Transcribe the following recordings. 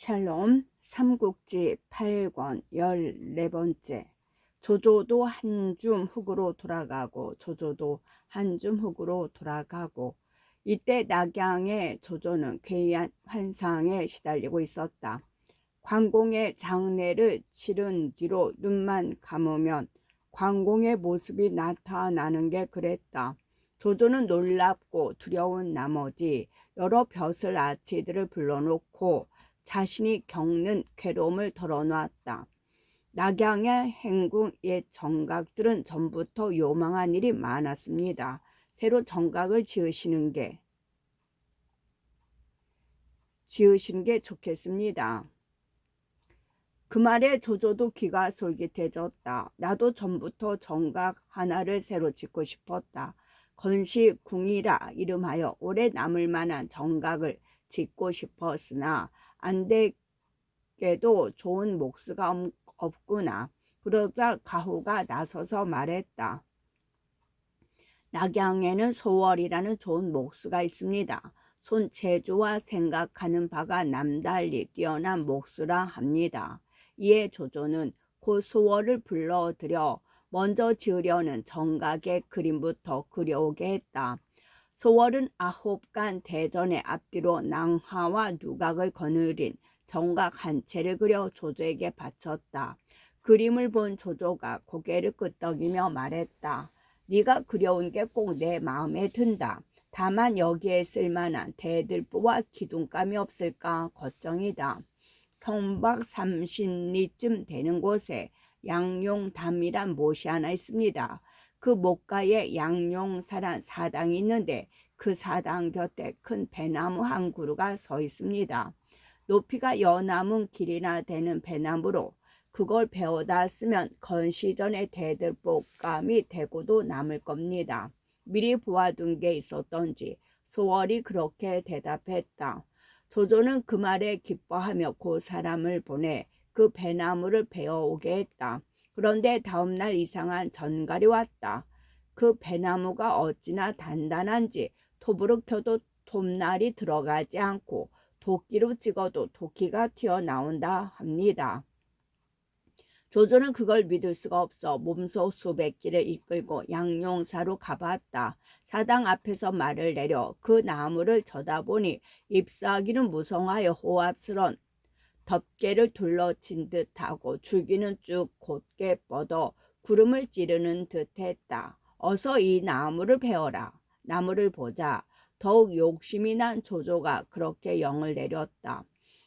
샬롬 삼국지 8권 14번째. 조조도 한 줌 흙으로 돌아가고 조조도 한 줌 흙으로 돌아가고. 이때 낙양의 조조는 괴이한 환상에 시달리고 있었다. 관공의 장례를 치른 뒤로 눈만 감으면 관공의 모습이 나타나는 게 그랬다. 조조는 놀랍고 두려운 나머지 여러 벼슬 아치들을 불러놓고 자신이 겪는 괴로움을 털어놓았다. 낙양의 행궁 옛 정각들은 전부터 요망한 일이 많았습니다. 새로 정각을 지으시는 게 좋겠습니다. 그 말에 조조도 귀가 솔깃해졌다. 나도 전부터 정각 하나를 새로 짓고 싶었다. 건시궁이라 이름하여 오래 남을 만한 정각을 짓고 싶었으나 안 되게도 좋은 목수가 없구나. 그러자 가후가 나서서 말했다. 낙양에는 소월이라는 좋은 목수가 있습니다. 손재주와 생각하는 바가 남달리 뛰어난 목수라 합니다. 이에 조조는 그 소월을 불러들여 먼저 지으려는 정각의 그림부터 그려오게 했다. 소월은 9간 대전의 앞뒤로 낭화와 누각을 거느린 정각 한 채를 그려 조조에게 바쳤다. 그림을 본 조조가 고개를 끄덕이며 말했다. 네가 그려온 게 꼭 내 마음에 든다. 다만 여기에 쓸만한 대들보와 기둥감이 없을까 걱정이다. 성박 30리쯤 되는 곳에 양용담이란 못이 하나 있습니다. 그 못가에 양용사란 사당이 있는데 그 사당 곁에 큰 배나무 한 그루가 서 있습니다. 높이가 여나문 길이나 되는 배나무로 그걸 베어다 쓰면 건시전의 대들보감이 되고도 남을 겁니다. 미리 보아둔 게 있었던지 소월이 그렇게 대답했다. 조조는 그 말에 기뻐하며 그 사람을 보내 그 배나무를 베어오게 했다. 그런데 다음날 이상한 전갈이 왔다. 그 배나무가 어찌나 단단한지 톱으로 켜도 톱날이 들어가지 않고 도끼로 찍어도 도끼가 튀어나온다 합니다. 조조는 그걸 믿을 수가 없어 몸소 수백 길을 이끌고 양용사로 가봤다. 사당 앞에서 말을 내려 그 나무를 쳐다보니 잎사귀는 무성하여 호합스런 덮개를 둘러친 듯하고 줄기는 쭉 곧게 뻗어 구름을 찌르는 듯했다. 어서 이 나무를 베어라. 나무를 보자. 더욱 욕심이 난 조조가 그렇게 영을 내렸다.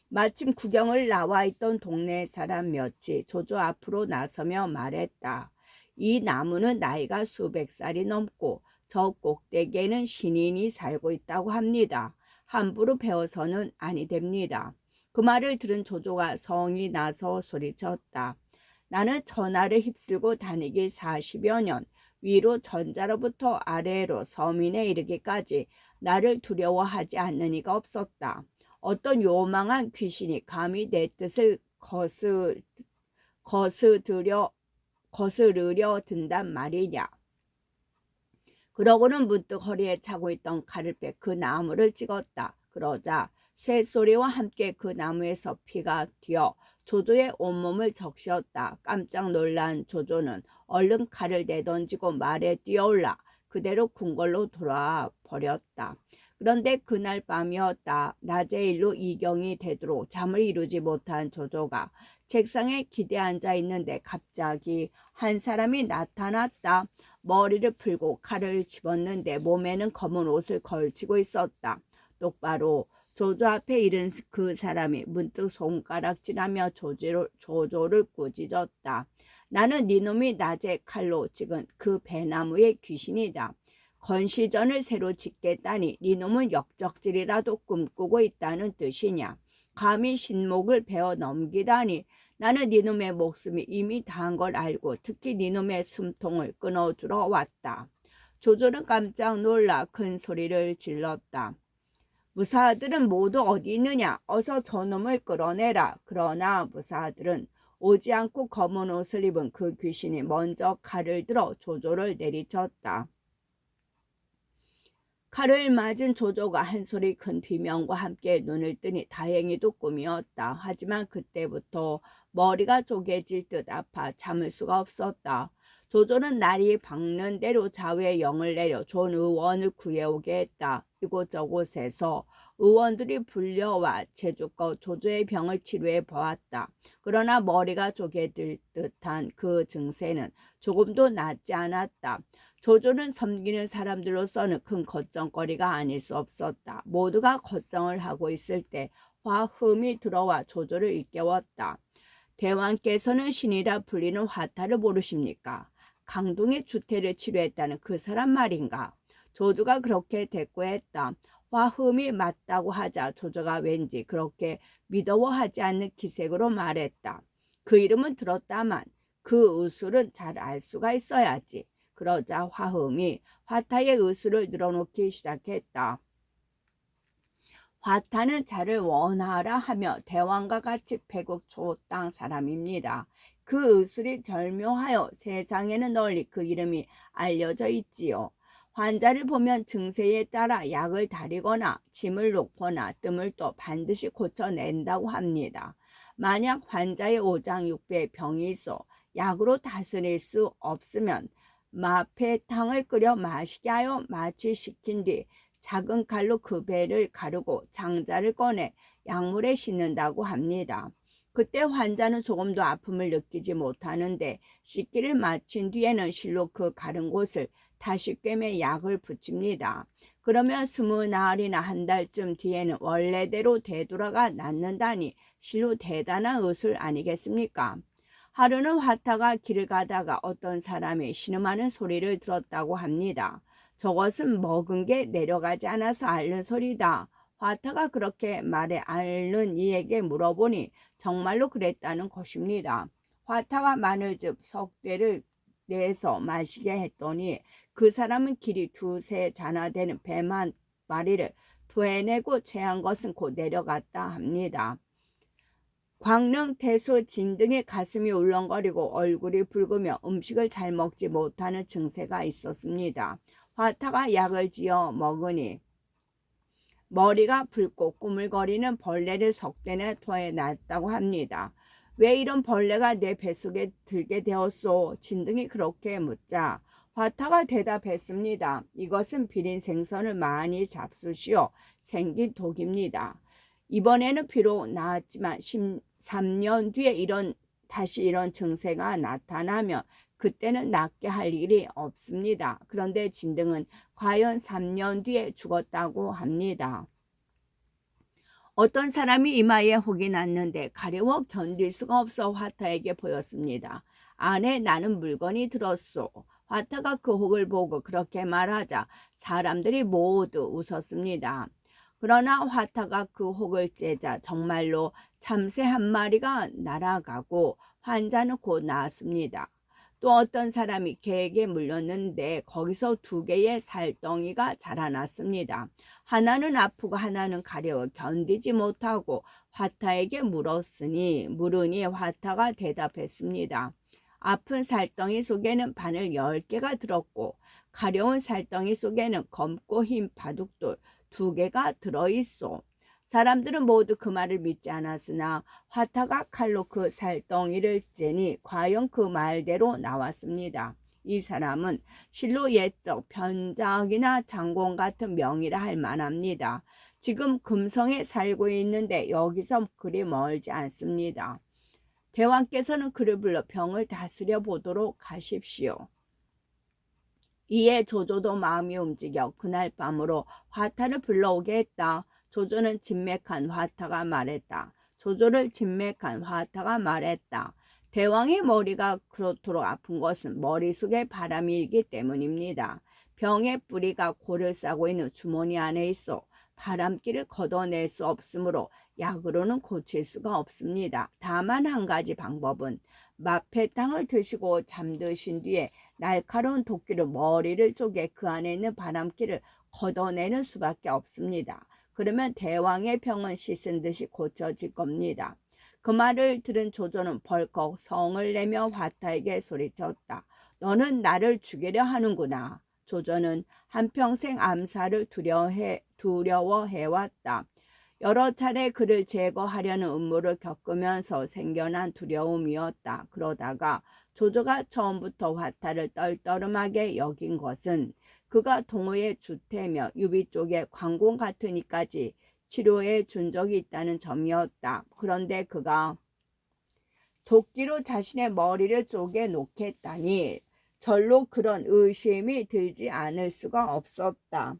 마침 구경을 나와 있던 동네 사람 몇이 조조 앞으로 나서며 말했다. 이 나무는 나이가 수백 살이 넘고 저 꼭대기에는 신인이 살고 있다고 합니다. 함부로 베어서는 아니 됩니다. 그 말을 들은 조조가 성이 나서 소리쳤다. 나는 전하를 휩쓸고 다니길 40여 년, 위로 전자로부터 아래로 서민에 이르기까지 나를 두려워하지 않는 이가 없었다. 어떤 요망한 귀신이 감히 내 뜻을 거스르려 든단 말이냐. 그러고는 문득 허리에 차고 있던 칼을 빼 그 나무를 찍었다. 그러자 쇠소리와 함께 그 나무에서 피가 튀어 조조의 온몸을 적시었다. 깜짝 놀란 조조는 얼른 칼을 내던지고 말에 뛰어올라 그대로 궁궐로 돌아와 버렸다. 그런데 그날 밤이었다. 낮에 일로 이경이 되도록 잠을 이루지 못한 조조가 책상에 기대 앉아 있는데 갑자기 한 사람이 나타났다. 머리를 풀고 칼을 집었는데 몸에는 검은 옷을 걸치고 있었다. 똑바로 조조 앞에 이른 그 사람이 문득 손가락질하며 조조를 꾸짖었다. 나는 네놈이 낮에 칼로 찍은 그 배나무의 귀신이다. 건시전을 새로 짓겠다니 네놈은 역적질이라도 꿈꾸고 있다는 뜻이냐. 감히 신목을 베어 넘기다니. 나는 네놈의 목숨이 이미 다한 걸 알고 특히 네놈의 숨통을 끊어주러 왔다. 조조는 깜짝 놀라 큰 소리를 질렀다. 무사들은 모두 어디 있느냐? 어서 저놈을 끌어내라. 그러나 무사들은 오지 않고 검은 옷을 입은 그 귀신이 먼저 칼을 들어 조조를 내리쳤다. 칼을 맞은 조조가 한 소리 큰 비명과 함께 눈을 뜨니 다행히도 꿈이었다. 하지만 그때부터 머리가 쪼개질 듯 아파 참을 수가 없었다. 조조는 날이 밝는 대로 좌우에 영을 내려 존 의원을 구해오게 했다. 이곳저곳에서 의원들이 불려와 제주껏 조조의 병을 치료해 보았다. 그러나 머리가 쪼개질 듯한 그 증세는 조금도 낫지 않았다. 조조는 섬기는 사람들로서는 큰 걱정거리가 아닐 수 없었다. 모두가 걱정을 하고 있을 때 화흠이 들어와 조조를 일깨웠다. 대왕께서는 신이라 불리는 화타를 모르십니까? 강동의 주태를 치료했다는 그 사람 말인가? 조조가 그렇게 대꾸했다. 화흠이 맞다고 하자 조조가 왠지 그렇게 믿어워하지 않는 기색으로 말했다. 그 이름은 들었다만 그 의술은 잘 알 수가 있어야지. 그러자 화흠이 화타의 의술을 늘어놓기 시작했다. 화타는 자를 원하라 하며 대왕과 같이 패국초땅 사람입니다. 그 의술이 절묘하여 세상에는 널리 그 이름이 알려져 있지요. 환자를 보면 증세에 따라 약을 다리거나 침을 놓거나 뜸을 또 반드시 고쳐낸다고 합니다. 만약 환자의 오장육부에 병이 있어 약으로 다스릴 수 없으면 마패탕을 끓여 마시게 하여 마취시킨 뒤 작은 칼로 그 배를 가르고 장자를 꺼내 약물에 씻는다고 합니다. 그때 환자는 조금도 아픔을 느끼지 못하는데 씻기를 마친 뒤에는 실로 그 가른 곳을 다시 꿰매 약을 붙입니다. 그러면 20나흘이나 한 달쯤 뒤에는 원래대로 되돌아가 낫는다니 실로 대단한 의술 아니겠습니까? 하루는 화타가 길을 가다가 어떤 사람이 신음하는 소리를 들었다고 합니다. 저것은 먹은 게 내려가지 않아서 앓는 소리다. 화타가 그렇게 말해 앓는 이에게 물어보니 정말로 그랬다는 것입니다. 화타가 마늘즙 석대를 내서 마시게 했더니 그 사람은 길이 두세 자나 되는 뱀 한 마리를 토해내고 체한 것은 곧 내려갔다 합니다. 광릉, 태수, 진등의 가슴이 울렁거리고 얼굴이 붉으며 음식을 잘 먹지 못하는 증세가 있었습니다. 화타가 약을 지어 먹으니 머리가 붉고 꾸물거리는 벌레를 석대내 토해놨다고 합니다. 왜 이런 벌레가 내 뱃속에 들게 되었소? 진등이 그렇게 묻자 화타가 대답했습니다. 이것은 비린 생선을 많이 잡수시어 생긴 독입니다. 이번에는 비록 나았지만 13년 뒤에 다시 이런 증세가 나타나면 그때는 낫게 할 일이 없습니다. 그런데 진등은 과연 3년 뒤에 죽었다고 합니다. 어떤 사람이 이마에 혹이 났는데 가려워 견딜 수가 없어 화타에게 보였습니다. 안에 나는 물건이 들었소. 화타가 그 혹을 보고 그렇게 말하자 사람들이 모두 웃었습니다. 그러나 화타가 그 혹을 째자 정말로 참새 한 마리가 날아가고 환자는 곧 나았습니다. 또 어떤 사람이 개에게 물렸는데 거기서 2개의 살덩이가 자라났습니다. 하나는 아프고 하나는 가려워 견디지 못하고 화타에게 물으니 화타가 대답했습니다. 아픈 살덩이 속에는 바늘 10개가 들었고 가려운 살덩이 속에는 검고 흰 바둑돌 2개가 들어있소. 사람들은 모두 그 말을 믿지 않았으나 화타가 칼로 그 살덩이를 째니 과연 그 말대로 나왔습니다. 이 사람은 실로 옛적 변작이나 장공 같은 명이라 할 만합니다. 지금 금성에 살고 있는데 여기서 그리 멀지 않습니다. 대왕께서는 그를 불러 병을 다스려 보도록 하십시오. 이에 조조도 마음이 움직여 그날 밤으로 화타를 불러오게 했다. 조조를 진맥한 화타가 말했다. 대왕의 머리가 그렇도록 아픈 것은 머릿속에 바람이 일기 때문입니다. 병의 뿌리가 골을 싸고 있는 주머니 안에 있어 바람기를 걷어낼 수 없으므로 약으로는 고칠 수가 없습니다. 다만 한 가지 방법은 마패탕을 드시고 잠드신 뒤에 날카로운 도끼로 머리를 쪼개 그 안에 있는 바람기를 걷어내는 수밖에 없습니다. 그러면 대왕의 병은 씻은 듯이 고쳐질 겁니다. 그 말을 들은 조조는 벌컥 성을 내며 화타에게 소리쳤다. 너는 나를 죽이려 하는구나. 조조는 한평생 암살을 두려워해왔다. 여러 차례 그를 제거하려는 음모를 겪으면서 생겨난 두려움이었다. 그러다가 조조가 처음부터 화타를 떨떠름하게 여긴 것은 그가 동호의 주태며 유비 쪽의 관공 같은 이까지 치료해 준 적이 있다는 점이었다. 그런데 그가 도끼로 자신의 머리를 쪼개 놓겠다니 절로 그런 의심이 들지 않을 수가 없었다.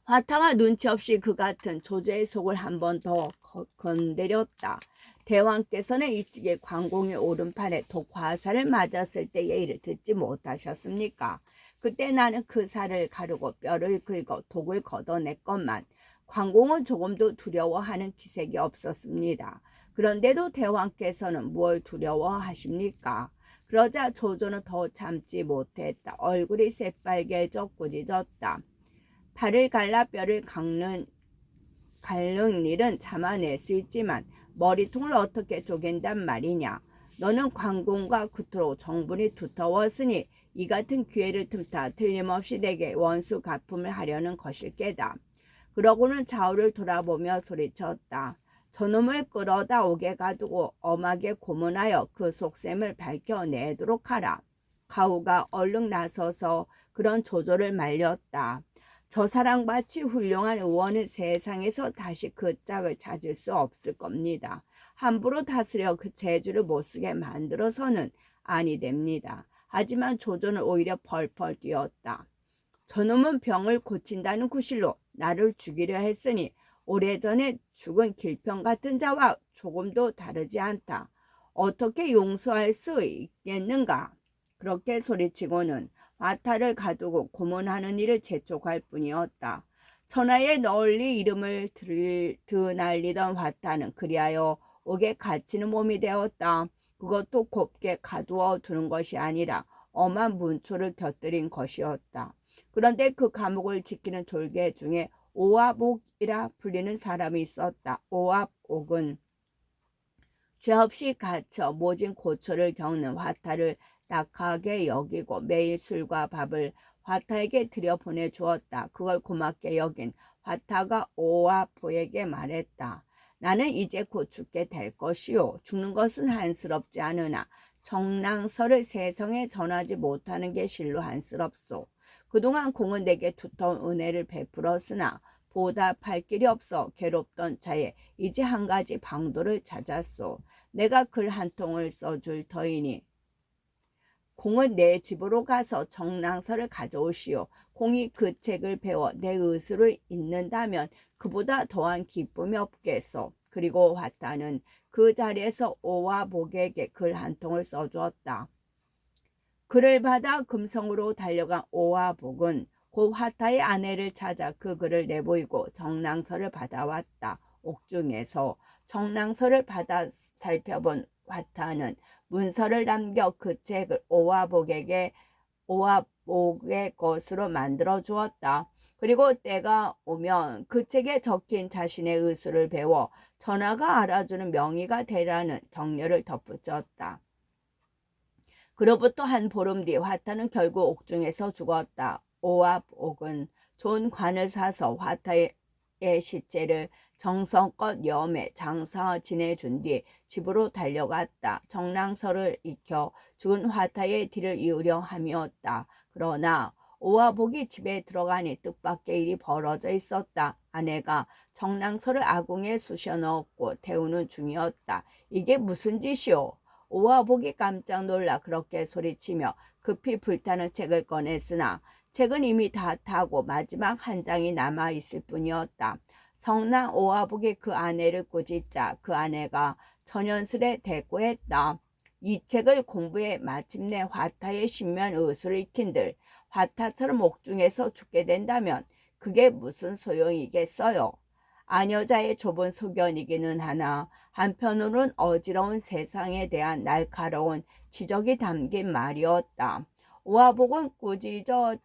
화타가 눈치 없이 그 같은 조조의 속을 한 번 더 건드렸다. 대왕께서는 일찍이 관공의 오른팔에 독화살을 맞았을 때의 일을 듣지 못하셨습니까? 그때 나는 그 살을 가르고 뼈를 긁어 독을 걷어냈건만 관공은 조금도 두려워하는 기색이 없었습니다. 그런데도 대왕께서는 뭘 두려워하십니까? 그러자 조조는 더 참지 못했다. 얼굴이 새빨개져 꾸짖었다. 팔을 갈라 뼈를 깎는 일은 참아낼 수 있지만 머리통을 어떻게 쪼갠단 말이냐. 너는 관공과 그토록 정분이 두터웠으니 이 같은 기회를 틈타 틀림없이 내게 원수 갚음을 하려는 것일 게다. 그러고는 좌우를 돌아보며 소리쳤다. 저놈을 끌어다 옥에 가두고 엄하게 고문하여 그 속셈을 밝혀내도록 하라. 가후가 얼른 나서서 그런 조조를 말렸다. 저 사랑같이 훌륭한 의원은 세상에서 다시 그 짝을 찾을 수 없을 겁니다. 함부로 다스려 그 재주를 못쓰게 만들어서는 아니 됩니다. 하지만 조조는 오히려 펄펄 뛰었다. 저놈은 병을 고친다는 구실로 나를 죽이려 했으니 오래전에 죽은 길평 같은 자와 조금도 다르지 않다. 어떻게 용서할 수 있겠는가? 그렇게 소리치고는 화타를 가두고 고문하는 일을 재촉할 뿐이었다. 천하에 널리 이름을 드날리던 화타는 그리하여 옥에 갇히는 몸이 되었다. 그것도 곱게 가두어 두는 것이 아니라 엄한 문초를 곁들인 것이었다. 그런데 그 감옥을 지키는 졸개 중에 오압옥이라 불리는 사람이 있었다. 오압옥은 죄 없이 갇혀 모진 고초를 겪는 화타를 딱하게 여기고 매일 술과 밥을 화타에게 들여 보내주었다. 그걸 고맙게 여긴 화타가 오압옥에게 말했다. 나는 이제 곧 죽게 될 것이요. 죽는 것은 한스럽지 않으나 정랑서를 세상에 전하지 못하는 게 실로 한스럽소. 그동안 공은 내게 두터운 은혜를 베풀었으나 보답할 길이 없어 괴롭던 차에 이제 한 가지 방도를 찾았소. 내가 글 한 통을 써줄 터이니 공은 내 집으로 가서 정랑서를 가져오시오. 공이 그 책을 배워 내 의술을 읽는다면 그보다 더한 기쁨이 없겠소. 그리고 화타는 그 자리에서 오화복에게 글 한 통을 써주었다. 글을 받아 금성으로 달려간 오화복은 곧 화타의 아내를 찾아 그 글을 내보이고 정랑서를 받아왔다. 옥중에서 정랑서를 받아 살펴본 화타는 문서를 남겨 그 책을 오화복의 것으로 만들어 주었다. 그리고 때가 오면 그 책에 적힌 자신의 의술을 배워 전하가 알아주는 명의가 되라는 격려를 덧붙였다. 그로부터 한 보름 뒤 화타는 결국 옥중에서 죽었다. 오압옥은 좋은 관을 사서 화타의 시체를 정성껏 염해 장사 지내준 뒤 집으로 달려갔다. 정랑서를 익혀 죽은 화타의 뒤를 이으려 함이었다. 그러나 오화복이 집에 들어가니 뜻밖의 일이 벌어져 있었다. 아내가 정랑서를 아궁에 쑤셔 넣었고 태우는 중이었다. 이게 무슨 짓이오? 오화복이 깜짝 놀라 그렇게 소리치며 급히 불타는 책을 꺼냈으나 책은 이미 다 타고 마지막 한 장이 남아있을 뿐이었다. 성난 오화복이 그 아내를 꾸짖자 그 아내가 천연스레 대꾸했다. 이 책을 공부해 마침내 화타의 신면 의술을 익힌들 화타처럼 옥중에서 죽게 된다면 그게 무슨 소용이겠어요. 아녀자의 좁은 소견이기는 하나 한편으로는 어지러운 세상에 대한 날카로운 지적이 담긴 말이었다. 오화복은 꾸짖어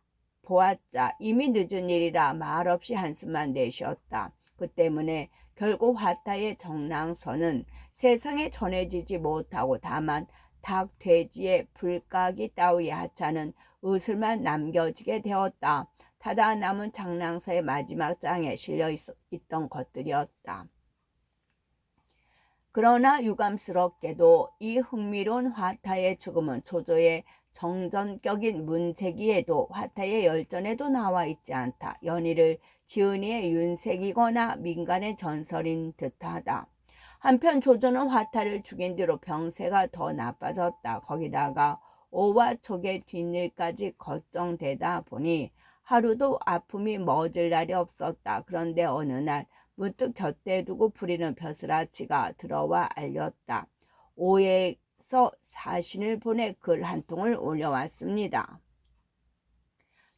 보았자 이미 늦은 일이라 말없이 한숨만 내쉬었다. 그 때문에 결국 화타의 정랑서는 세상에 전해지지 못하고 다만 닭, 돼지의 불가기 따위의 하찮은 의술만 남겨지게 되었다. 타다 남은 장랑서의 마지막 장에 실려 있던 것들이었다. 그러나 유감스럽게도 이 흥미로운 화타의 죽음은 조조의 정전격인 문제기에도 화타의 열전에도 나와 있지 않다. 연희를 지은이의 윤색이거나 민간의 전설인 듯하다. 한편 조조는 화타를 죽인 뒤로 병세가 더 나빠졌다. 거기다가 오와 촉의 뒷일까지 걱정되다 보니 하루도 아픔이 멎을 날이 없었다. 그런데 어느 날 문득 곁에 두고 부리는 벼슬아치가 들어와 알렸다. 오에서 사신을 보내 글 한 통을 올려왔습니다.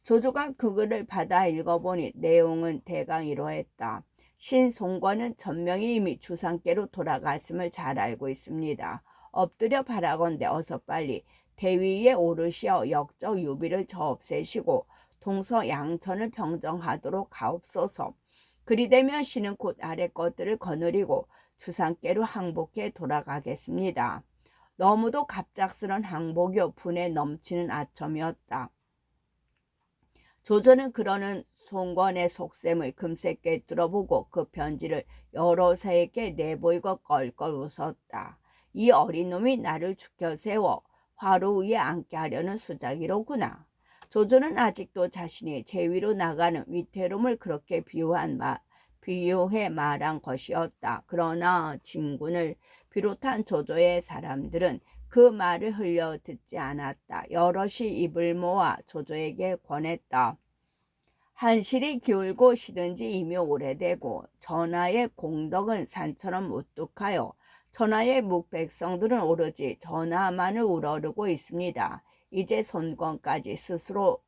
조조가 그 글을 받아 읽어보니 내용은 대강 이러했다. 신송권은 전명이 이미 주상께로 돌아갔음을 잘 알고 있습니다. 엎드려 바라건대 어서 빨리 대위에 오르시어 역적 유비를 저없애시고 동서 양천을 평정하도록 하옵소서. 그리 되면 신은 곧 아래 것들을 거느리고 주상께로 항복해 돌아가겠습니다. 너무도 갑작스런 항복이요 분에 넘치는 아첨이었다. 조조는 그러는 송건의 속셈을 금세 꿰뚫어보고 그 편지를 여러 사에게 내보이고 껄껄 웃었다. 이 어린 놈이 나를 죽여 세워 화로 위에 앉게 하려는 수작이로구나. 조조는 아직도 자신이 제위로 나가는 위태로움을 그렇게 비유해 말한 것이었다. 그러나 진군을 비롯한 조조의 사람들은 그 말을 흘려 듣지 않았다. 여럿이 입을 모아 조조에게 권했다. 한실이 기울고 시든지 이미 오래되고 전하의 공덕은 산처럼 우뚝하여 전하의 묵백성들은 오로지 전하만을 우러르고 있습니다. 이제 손권까지 스스로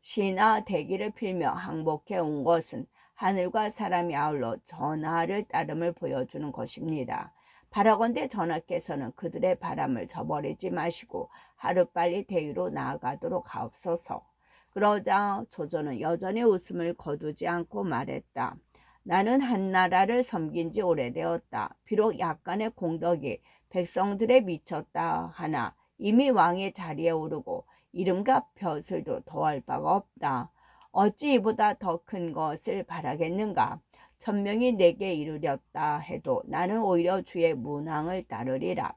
시나 대기를 필며 항복해 온 것은 하늘과 사람이 아울러 전하를 따름을 보여주는 것입니다. 바라건대 전하께서는 그들의 바람을 저버리지 마시고 하루빨리 대위로 나아가도록 하옵소서. 그러자 조조는 여전히 웃음을 거두지 않고 말했다. 나는 한나라를 섬긴 지 오래되었다. 비록 약간의 공덕이 백성들에 미쳤다 하나 이미 왕의 자리에 오르고 이름과 벼슬도 더할 바가 없다. 어찌 이보다 더 큰 것을 바라겠는가? 천명이 내게 이르렸다 해도 나는 오히려 주의 문왕을 따르리라.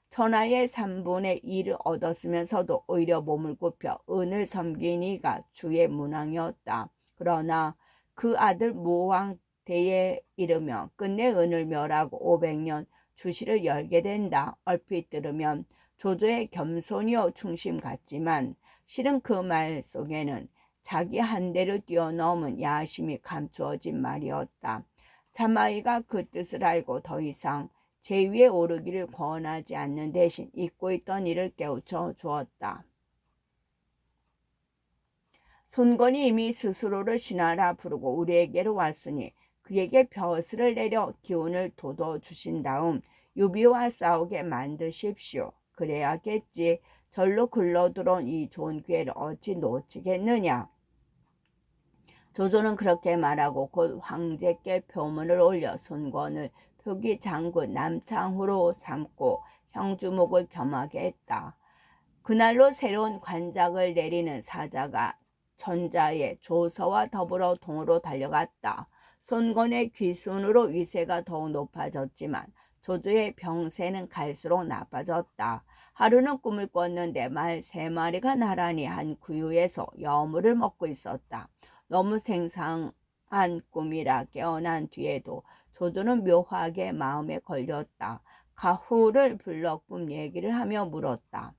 천하의 3분의 1을 얻었으면서도 오히려 몸을 굽혀 은을 섬기니가 주의 문왕이었다. 그러나 그 아들 무왕대에 이르며 끝내 은을 멸하고 500년 주시를 열게 된다. 얼핏 들으면 조조의 겸손이요 충심 같지만 실은 그 말 속에는 자기 한 대를 뛰어넘은 야심이 감추어진 말이었다. 사마이가 그 뜻을 알고 더 이상 제위에 오르기를 권하지 않는 대신 잊고 있던 일을 깨우쳐 주었다. 손권이 이미 스스로를 신하라 부르고 우리에게로 왔으니 그에게 벼슬을 내려 기운을 돋워주신 다음 유비와 싸우게 만드십시오. 그래야겠지. 절로 굴러들어온 이 좋은 기회를 어찌 놓치겠느냐. 조조는 그렇게 말하고 곧 황제께 표문을 올려 손권을 표기 장군 남창후로 삼고 형주목을 겸하게 했다. 그날로 새로운 관작을 내리는 사자가 천자의 조서와 더불어 동으로 달려갔다. 손권의 귀순으로 위세가 더욱 높아졌지만 조조의 병세는 갈수록 나빠졌다. 하루는 꿈을 꿨는데 말 3마리가 나란히 한 구유에서 여물을 먹고 있었다. 너무 생상한 꿈이라 깨어난 뒤에도 조조는 묘하게 마음에 걸렸다. 가후를 불러 꿈 얘기를 하며 물었다.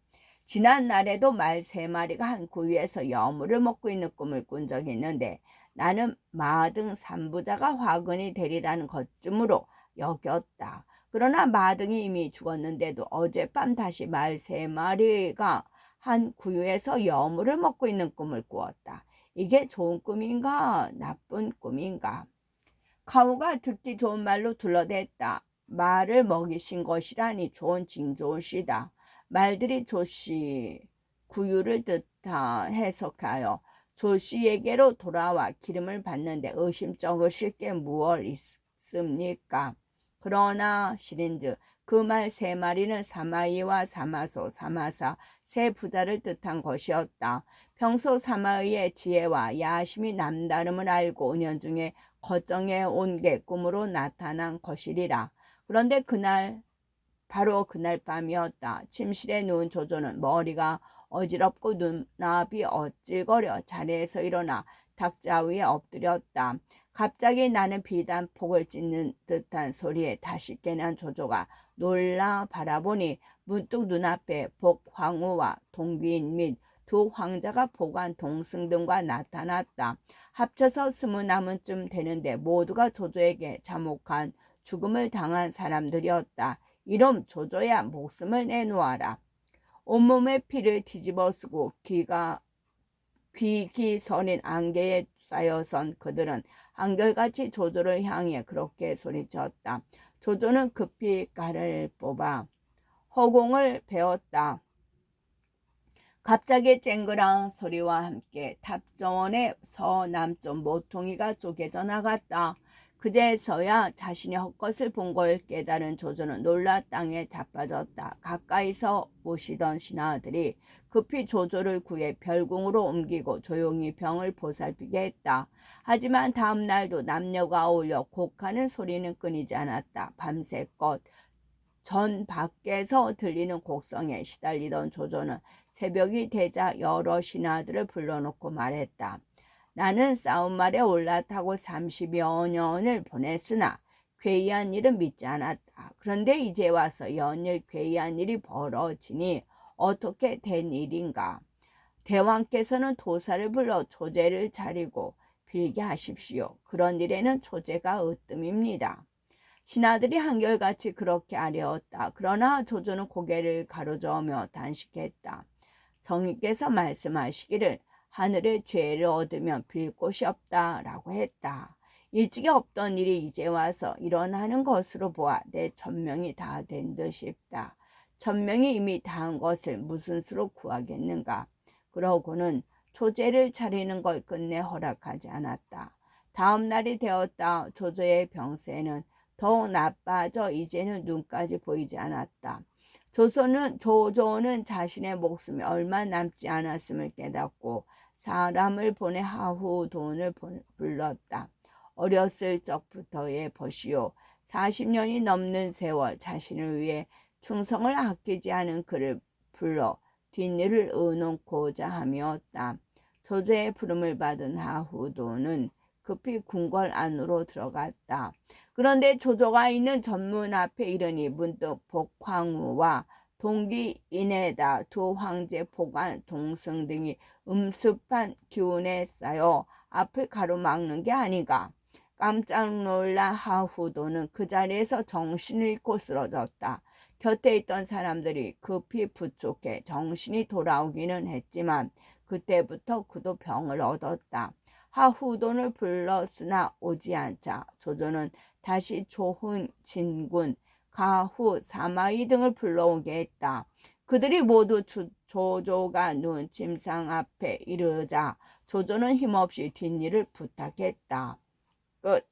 지난 날에도 말 3마리가 한 구유에서 여물을 먹고 있는 꿈을 꾼 적이 있는데 나는 마등 3부자가 화근이 되리라는 것쯤으로 여겼다. 그러나 마등이 이미 죽었는데도 어젯밤 다시 말 3마리가 한 구유에서 여물을 먹고 있는 꿈을 꾸었다. 이게 좋은 꿈인가 나쁜 꿈인가? 가후가 듣기 좋은 말로 둘러댔다. 말을 먹이신 것이라니 좋은 징조시다. 말들이 조씨 구유를 뜻하 해석하여 조씨에게로 돌아와 기름을 받는데 의심쩍으실 게 무얼 있습니까? 그러나 실인즉 그 말 세 마리는 사마이와 사마소, 사마사 세 부자를 뜻한 것이었다. 평소 사마이의 지혜와 야심이 남다름을 알고 은연중에 거정해 온 게 꿈으로 나타난 것이리라. 그런데 바로 그날 밤이었다. 침실에 누운 조조는 머리가 어지럽고 눈앞이 어찔거려 자리에서 일어나 탁자 위에 엎드렸다. 갑자기 나는 비단 폭을 찢는 듯한 소리에 다시 깨난 조조가 놀라 바라보니 문득 눈앞에 복황후와 동귀인 및 두 황자가 보관 동승등과 나타났다. 합쳐서 20남은쯤 되는데 모두가 조조에게 자목한 죽음을 당한 사람들이었다. 이놈 조조야, 목숨을 내놓아라. 온몸에 피를 뒤집어 쓰고 귀기 서린 안개에 쌓여선 그들은 한결같이 조조를 향해 그렇게 소리쳤다. 조조는 급히 칼을 뽑아 허공을 베었다. 갑자기 쨍그랑 소리와 함께 탑정원의 서남쪽 모퉁이가 쪼개져 나갔다. 그제서야 자신이 헛것을 본 걸 깨달은 조조는 놀라 땅에 자빠졌다. 가까이서 오시던 신하들이 급히 조조를 구해 별궁으로 옮기고 조용히 병을 보살피게 했다. 하지만 다음 날도 남녀가 어울려 곡하는 소리는 끊이지 않았다. 밤새껏 전 밖에서 들리는 곡성에 시달리던 조조는 새벽이 되자 여러 신하들을 불러놓고 말했다. 나는 싸움말에 올라타고 30여 년을 보냈으나 괴이한 일은 믿지 않았다. 그런데 이제 와서 연일 괴이한 일이 벌어지니 어떻게 된 일인가? 대왕께서는 도사를 불러 조제를 차리고 빌게 하십시오. 그런 일에는 조제가 으뜸입니다. 신하들이 한결같이 그렇게 아뢰었다. 그러나 조조는 고개를 가로저으며 단식했다. 성인께서 말씀하시기를 하늘의 죄를 얻으면 빌 곳이 없다라고 했다. 일찍이 없던 일이 이제 와서 일어나는 것으로 보아 내 천명이 다 된 듯 싶다. 천명이 이미 다한 것을 무슨 수로 구하겠는가. 그러고는 조제를 차리는 걸 끝내 허락하지 않았다. 다음 날이 되었다. 조조의 병세는 더욱 나빠져 이제는 눈까지 보이지 않았다. 조조는 자신의 목숨이 얼마 남지 않았음을 깨닫고 사람을 보내 하후돈을 불렀다. 어렸을 적부터의 벗이요 40년이 넘는 세월 자신을 위해 충성을 아끼지 않은 그를 불러 뒷일을 의논고자 함이었다. 조조의 부름을 받은 하후돈은 급히 궁궐 안으로 들어갔다. 그런데 조조가 있는 전문 앞에 이르니 문득 복황후와 동기인에다 두 황제 보관 동승 등이 음습한 기운에 쌓여 앞을 가로막는 게 아닌가. 깜짝 놀라 하후도는 그 자리에서 정신을 잃고 쓰러졌다. 곁에 있던 사람들이 급히 부축해 정신이 돌아오기는 했지만 그때부터 그도 병을 얻었다. 하후돈을 불렀으나 오지 않자 조조는 다시 조훈, 진군, 가후, 사마이 등을 불러오게 했다. 그들이 모두 조조가 누운 침상 앞에 이르자 조조는 힘없이 뒷일을 부탁했다. 끝.